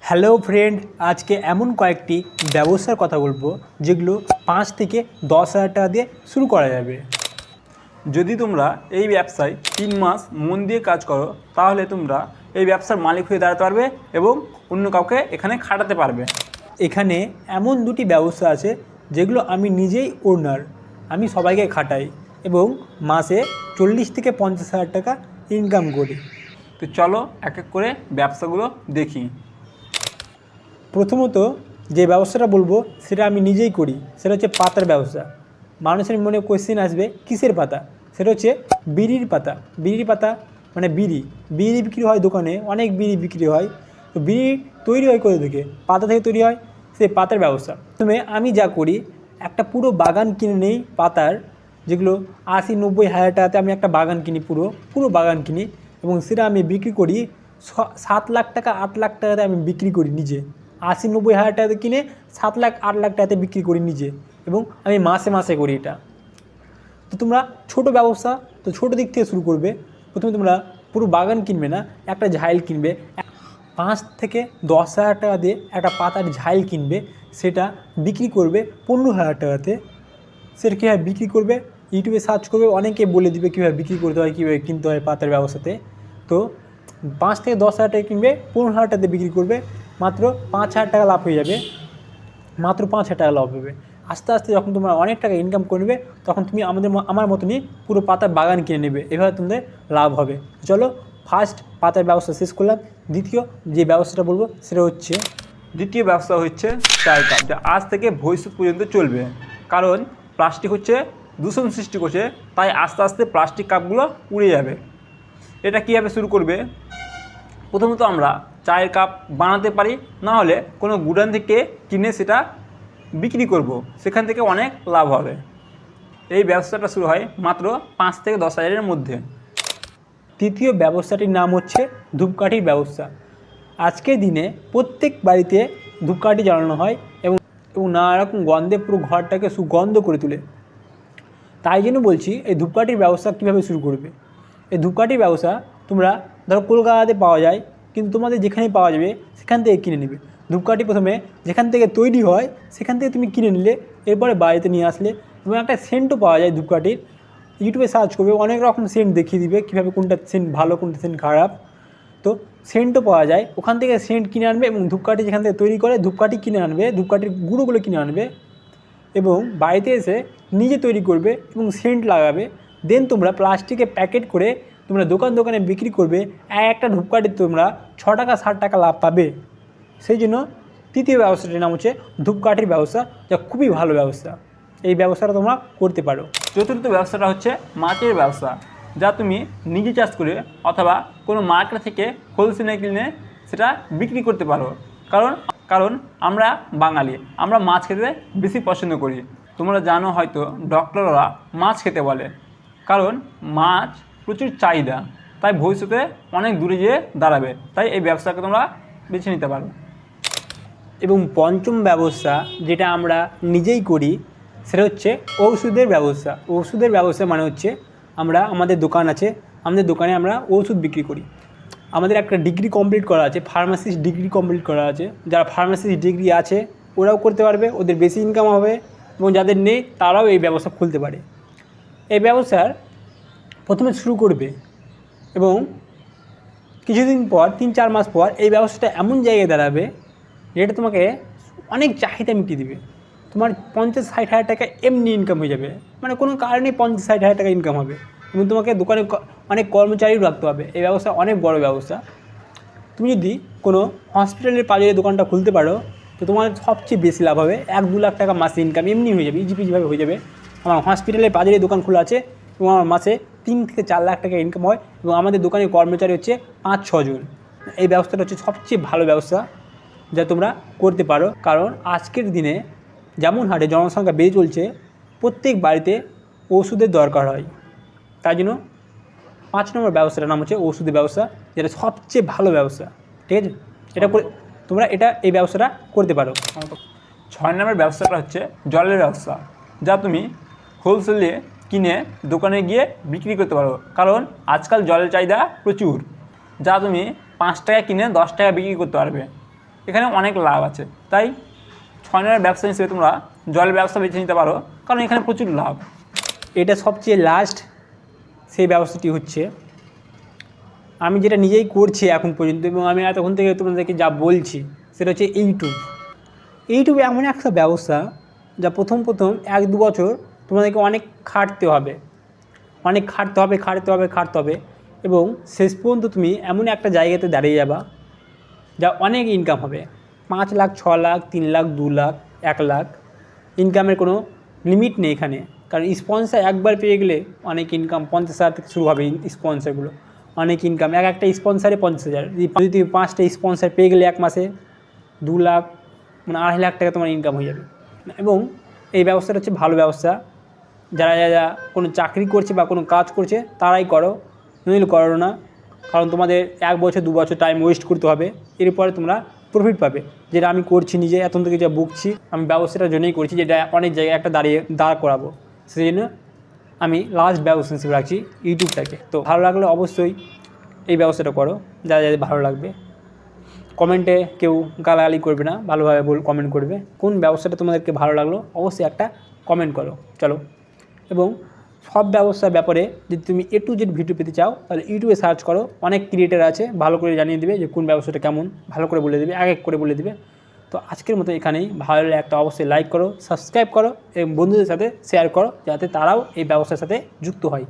Hello friend, আজকে এমন কয়েকটি ব্যবসার কথা বলবো যেগুলো 5 থেকে 10,000 টাকা দিয়ে শুরু করা যাবে। যদি তোমরা এই ব্যবসায় 3 মাস মন দিয়ে কাজ করো তাহলে তোমরা এই ব্যবসার মালিক হয়ে দাঁড়াতে পারবে এবং অন্য কাউকে এখানে খাটাতে পারবে। এখানে এমন দুটি ব্যবসা আছে যেগুলো আমি নিজেই ওনার, আমি সবাইকে খাটাই এবং মাসে 40 থেকে 50,000 টাকা ইনকাম করি। তো চলো এক এক করে ব্যবসাগুলো দেখি। প্রথমত যে ব্যবসাটা বলবো সেটা আমি নিজেই করি, সেটা হচ্ছে পাতার ব্যবসা। মানুষের মনে কোয়েশ্চেন আসবে কিসের পাতা, সেটা হচ্ছে বিড়ির পাতা। বিড়ির পাতা মানে বিড়ি বিক্রি হয় দোকানে, অনেক বিড়ি বিক্রি হয়। তো বিড়ি তৈরি হয় করে থেকে পাতা থেকে তৈরি হয়, সেই পাতার ব্যবসা। প্রথমে আমি যা করি, একটা পুরো বাগান কিনে নেই পাতার, যেগুলো 80-90 হাজার টাকাতে আমি একটা বাগান কিনি, পুরো বাগান কিনি এবং সেটা আমি বিক্রি করি 7 লাখ টাকা 8 লাখ টাকাতে আমি বিক্রি করি নিজে। 80-90 হাজার টাকাতে কিনে 7 লাখ 8 লাখ টাকাতে বিক্রি করি নিজে এবং আমি মাসে মাসে করি এটা। তো তোমরা ছোট ব্যবসা, তো ছোটো দিক থেকে শুরু করবে। প্রথমে তোমরা পুরো বাগান কিনবে না, একটা ঝাইল কিনবে। 5 থেকে 10,000 টাকা দিয়ে একটা পাতার ঝাইল কিনবে, সেটা বিক্রি করবে 15,000 টাকাতে। সেটা কীভাবে বিক্রি করবে, ইউটিউবে সার্চ করবে, অনেকে বলে দিবে কীভাবে বিক্রি করতে হয়, কীভাবে কিনতে হয় পাতার ব্যবসাতে। তো 5 থেকে 10,000 টাকা কিনবে, 15,000 টাকাতে বিক্রি করবে, মাত্র 5,000 টাকা লাভ হয়ে যাবে। মাত্র 5,000 টাকা লাভ হবে। আস্তে আস্তে যখন তোমরা অনেক টাকা ইনকাম করবে তখন তুমি আমার মতনই পুরো পাতার বাগান কিনে নেবে, এভাবে তোমাদের লাভ হবে। চলো, ফার্স্ট পাতার ব্যবসা শেষ করলাম। দ্বিতীয় যে ব্যবসাটা বলবো সেটা হচ্ছে, দ্বিতীয় ব্যবসা হচ্ছে চায়ের কাপ, যা আজ থেকে ভবিষ্যৎ পর্যন্ত চলবে। কারণ প্লাস্টিক হচ্ছে দূষণ সৃষ্টি করছে, তাই আস্তে আস্তে প্লাস্টিক কাপগুলো উড়ে যাবে। এটা কীভাবে শুরু করবে? প্রথমত আমরা চায়ের কাপ বানাতে পারি, না হলে কোনো গুদাম থেকে কিনে সেটা বিক্রি করব, সেখান থেকে অনেক লাভ হবে। এই ব্যবসাটা শুরু হয় মাত্র 5 থেকে 10,000-এর মধ্যে। তৃতীয় ব্যবসাটির নাম হচ্ছে ধূপকাঠির ব্যবসা। আজকের দিনে প্রত্যেক বাড়িতে ধূপকাঠি জ্বালানো হয় এবং নানা রকম গন্ধে পুরো ঘরটাকে সুগন্ধ করে তোলে। তাই জন্য বলছি, এই ধূপকাঠির ব্যবসা কীভাবে শুরু করবে। এই ধূপকাঠির ব্যবসা তোমরা ধরো কলকাতাতে পাওয়া যায়, কিন্তু তোমাদের যেখানে পাওয়া যাবে সেখান থেকে কিনে নেবে। ধূপকাঠি প্রথমে যেখান থেকে তৈরি হয় সেখান থেকে তুমি কিনে নিলে, এরপরে বাড়িতে নিয়ে আসলে, এবং একটা সেন্টও পাওয়া যায় ধূপকাঠির। ইউটিউবে সার্চ করবে, অনেক রকম সেন্ট দেখিয়ে দিবে কীভাবে কোনটা সেন্ট ভালো কোনটা সেন্ট খারাপ। তো সেন্টও পাওয়া যায়, ওখান থেকে সেন্ট কিনে আনবে এবং ধূপকাঠি যেখান থেকে তৈরি করে ধূপকাঠি কিনে আনবে, ধূপকাঠির গুঁড়োগুলো কিনে আনবে এবং বাড়িতে এসে নিজে তৈরি করবে এবং সেন্ট লাগাবে। দেন তোমরা প্লাস্টিকে প্যাকেট করে তোমরা দোকানে বিক্রি করবে। একটা ধূপকাঠির তোমরা 6 টাকা 7 টাকা লাভ পাবে। সেই জন্য তৃতীয় ব্যবসাটির নাম হচ্ছে ধূপকাঠির ব্যবসা, যা খুবই ভালো ব্যবসা। এই ব্যবসাটা তোমরা করতে পারো। চতুর্থ ব্যবসাটা হচ্ছে মাছের ব্যবসা, যা তুমি নিজে চাষ করে অথবা কোনো মার্কেট থেকে হোলসেলে কিনে সেটা বিক্রি করতে পারো। কারণ আমরা বাঙালি, আমরা মাছ খেতে বেশি পছন্দ করি। তোমরা জানো হয়তো ডক্টররা মাছ খেতে বলে, কারণ মাছ প্রচুর চাহিদা, তাই ভবিষ্যতে অনেক দূরে যেয়ে দাঁড়াবে। তাই এই ব্যবসাকে তোমরা বেছে নিতে পারো। এবং পঞ্চম ব্যবসা যেটা আমরা নিজেই করি সেটা হচ্ছে ওষুধের ব্যবসা। ওষুধের ব্যবসা মানে হচ্ছে, আমাদের দোকান আছে, আমাদের দোকানে আমরা ওষুধ বিক্রি করি। আমাদের একটা ডিগ্রি কমপ্লিট করা আছে, ফার্মাসিস্ট ডিগ্রি কমপ্লিট করা আছে। যারা ফার্মাসিস্ট ডিগ্রি আছে ওরাও করতে পারবে, ওদের বেশি ইনকাম হবে, এবং যাদের নেই তারাও এই ব্যবসা খুলতে পারে। এই ব্যবসার প্রথমে শুরু করবে এবং কিছুদিন পর 3-4 মাস পর এই ব্যবসাটা এমন জায়গায় দাঁড়াবে যেটা তোমাকে অনেক চাহিদা মিটিয়ে দেবে। তোমার 50-60 হাজার টাকা এমনি ইনকাম হয়ে যাবে, মানে কোনো কারণে 50-60 হাজার টাকা ইনকাম হবে এবং তোমাকে দোকানে অনেক কর্মচারীও রাখতে হবে। এই ব্যবসা অনেক বড় ব্যবসা। তুমি যদি কোনো হসপিটালের পাজরে দোকানটা খুলতে পারো তো তোমার সবচেয়ে বেশি লাভ হবে। 1-2 লাখ টাকা মাসে ইনকাম এমনি হয়ে যাবে, ইজিপিজিভাবে হয়ে যাবে। আমার হসপিটালের পাজরে দোকান খোলা আছে এবং আমার মাসে 3 থেকে 4 লাখ টাকা ইনকাম হয় এবং আমাদের দোকানের কর্মচারী হচ্ছে 5-6 জন। এই ব্যবসাটা হচ্ছে সবচেয়ে ভালো ব্যবসা যা তোমরা করতে পারো। কারণ আজকের দিনে যেমন হারে জনসংখ্যা বেড়ে চলছে, প্রত্যেক বাড়িতে ওষুধের দরকার হয়। তাই জন্য 5 নম্বর ব্যবসাটার নাম হচ্ছে ওষুধের ব্যবসা, যেটা সবচেয়ে ভালো ব্যবসা। ঠিক আছে, এটা করে তোমরা এই ব্যবসাটা করতে পারো। 6 নম্বর ব্যবসাটা হচ্ছে জলের ব্যবসা, যা তুমি হোলসেলে কিনে দোকানে গিয়ে বিক্রি করতে পারো। কারণ আজকাল জলের চাহিদা প্রচুর, যা তুমি 5 টাকা কিনে 10 টাকা বিক্রি করতে পারবে। এখানে অনেক লাভ আছে। তাই 6 নম্বর ব্যবসা হিসেবে তোমরা জলের ব্যবসা বেছে নিতে পারো, কারণ এখানে প্রচুর লাভ। এটা সবচেয়ে লাস্ট সেই ব্যবসাটি হচ্ছে আমি যেটা নিজেই করছি এখন পর্যন্ত, এবং আমি এতক্ষণ থেকে তোমাদেরকে যা বলছি সেটা হচ্ছে ইউটিউব এমন একটা ব্যবসা যা প্রথম 1-2 বছর তোমাদেরকে অনেক খাটতে হবে এবং শেষ পর্যন্ত তুমি এমন একটা জায়গাতে দাঁড়িয়ে যাবা যা অনেক ইনকাম হবে। 5 লাখ, 6 লাখ, 3 লাখ, 2 লাখ, 1 লাখ ইনকামের কোনো লিমিট নেই এখানে। কারণ স্পন্সর একবার পেয়ে গেলে অনেক ইনকাম, 50,000 থেকে শুরু হবে স্পন্সরগুলো, অনেক ইনকাম। একটা স্পন্সারে 50,000, যদি তুমি 5টা স্পন্সর পেয়ে গেলে 1 মাসে 2 লাখ, মানে 2.5 লাখ টাকা তোমার ইনকাম হয়ে যাবে। এবং এই ব্যবসাটা হচ্ছে ভালো ব্যবসা। যারা কোনো চাকরি করছে বা কোনো কাজ করছে তারাই করো, নইলে করো না। কারণ তোমাদের 1 বছর 2 বছর টাইম ওয়েস্ট করতে হবে, এরপরে তোমরা প্রফিট পাবে। যেটা আমি করছি নিজে এখন থেকে যা বুঝছি, আমি ব্যবসাটার জন্যই করছি, যেটা অনেক জায়গায় একটা দাঁড় করাবো। সেই জন্য আমি লাস্ট ব্যবসা হিসেবে রাখছি ইউটিউবটাকে। তো ভালো লাগলে অবশ্যই এই ব্যবসাটা করো, যাদের ভালো লাগবে। কমেন্টে কেউ গালাগালি করবে না, ভালোভাবে কমেন্ট করবে কোন ব্যবসাটা তোমাদেরকে ভালো লাগলো, অবশ্যই একটা কমেন্ট করো। চলো, এবং সব ব্যবসার ব্যাপারে যদি তুমি A to Z ভিডিও পেতে চাও তাহলে ইউটিউবে সার্চ করো, অনেক ক্রিয়েটার আছে, ভালো করে জানিয়ে দেবে যে কোন ব্যবসাটা কেমন, ভালো করে বলে দেবে, এক করে বলে দেবে। তো আজকের মতো এখানেই। ভালো লাগলে একটা অবশ্যই লাইক করো, সাবস্ক্রাইব করো এবং বন্ধুদের সাথে শেয়ার করো, যাতে তারাও এই ব্যবসার সাথে যুক্ত হয়।